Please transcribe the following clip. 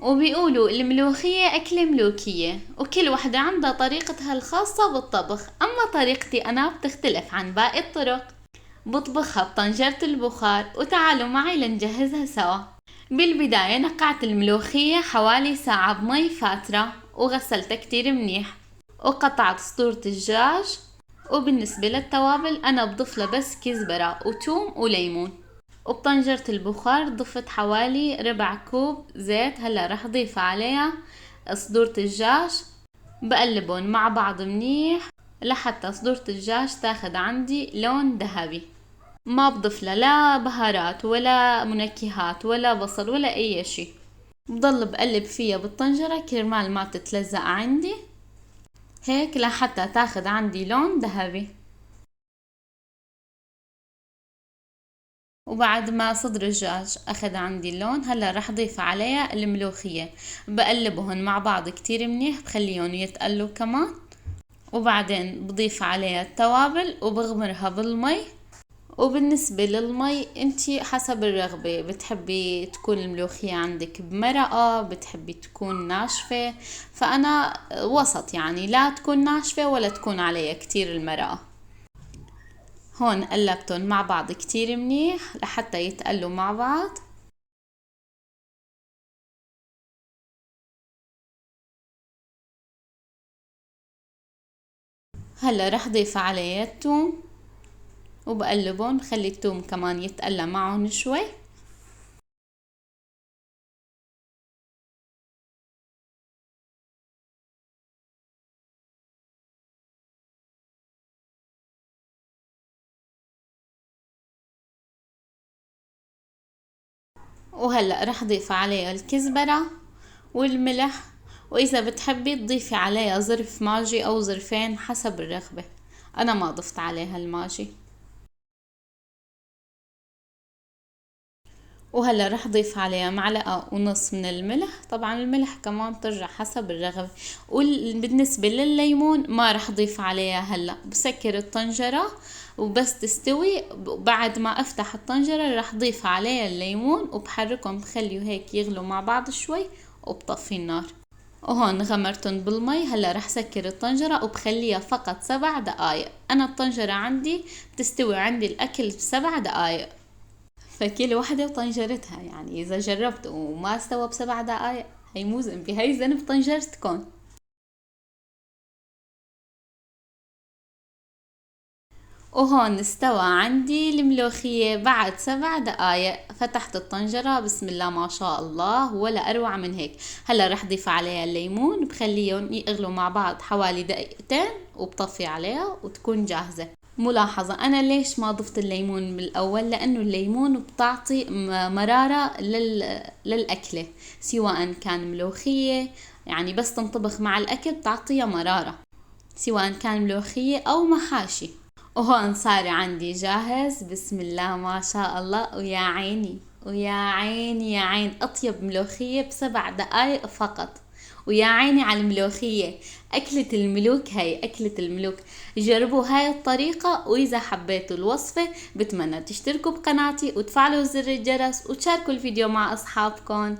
وبيقولوا الملوخية أكلة ملوكية، وكل وحدة عندها طريقتها الخاصة بالطبخ. أما طريقتي أنا بتختلف عن باقي الطرق، بطبخها بطنجرة البخار، وتعالوا معي لنجهزها سوا. بالبداية نقعت الملوخية حوالي ساعة بمي فاترة وغسلتها كتير منيح، وقطعت صدور الدجاج. وبالنسبة للتوابل أنا بضيفلها بس كزبرة وتوم وليمون. وبطنجرة البخار ضفت حوالي ربع كوب زيت. هلا رح ضيف عليها صدور الدجاج، بقلبهم مع بعض منيح لحتى صدور الدجاج تاخد عندي لون ذهبي. ما بضيفلها لا بهارات ولا منكهات ولا بصل ولا اي شي. بضل بقلب فيها بالطنجرة كرمال ما تتلزق عندي هيك لحتى تاخد عندي لون ذهبي. وبعد ما صدر الدجاج اخذ عندي اللون، هلا رح ضيف عليها الملوخية، بقلبهم مع بعض كتير منيح، بخليهم يتقلوا كمان. وبعدين بضيف عليها التوابل وبغمرها بالمي. وبالنسبة للمي انتي حسب الرغبة، بتحبي تكون الملوخية عندك بمرقة، بتحبي تكون ناشفة. فأنا وسط، يعني لا تكون ناشفة ولا تكون عليها كتير المرقة. هون قلبتهم مع بعض كتير منيح لحتى يتقلوا مع بعض. هلا رح ضيف عليه الثوم وبقلبهم، بخلي الثوم كمان يتقلى معهم شوي. وهلأ رح ضيف عليها الكزبرة والملح، وإذا بتحبي تضيفي عليها ظرف ماجي أو ظرفين حسب الرغبة. أنا ما ضفت عليها الماجي. وهلا رح ضيف عليها معلقة ونص من الملح. طبعا الملح كمان بترجع حسب الرغبة. وبالنسبة للليمون ما رح ضيف عليها هلا، بسكر الطنجرة وبس تستوي. بعد ما افتح الطنجرة رح ضيف عليها الليمون وبحركهم، بخليه هيك يغلوا مع بعض شوي وبطفي النار. وهون غمرتن بالمي. هلا رح سكر الطنجرة وبخليها فقط 7 دقايق. انا الطنجرة عندي بتستوي عندي الاكل ب7 دقايق، فكل وحدة وطنجرتها. يعني إذا جربت وما استوى ب7 دقايق، هي مو ذنبي، هي ذنب طنجرتكن. وهون استوى عندي الملوخية بعد 7 دقايق. فتحت الطنجرة، بسم الله ما شاء الله، ولا أروع من هيك. هلا رح ضيف عليها الليمون، بخليهم يغلوا مع بعض حوالي دقيقتين وبطفي عليها وتكون جاهزة. ملاحظة أنا ليش ما ضفت الليمون بالأول؟ لأنه الليمون بتعطي مرارة للأكلة، سواء كان ملوخية، يعني بس تنطبخ مع الأكل بتعطيها مرارة، سواء كان ملوخية أو محاشي. وهون صار عندي جاهز، بسم الله ما شاء الله. ويا عيني ويا عيني يا عين، أطيب ملوخية ب7 دقايق فقط. ويا عيني على الملوخية. أكلة الملوك، هاي أكلة الملوك. جربوا هاي الطريقة، وإذا حبيتوا الوصفة بتمنى تشتركوا بقناتي وتفعلوا زر الجرس وتشاركوا الفيديو مع أصحابكم.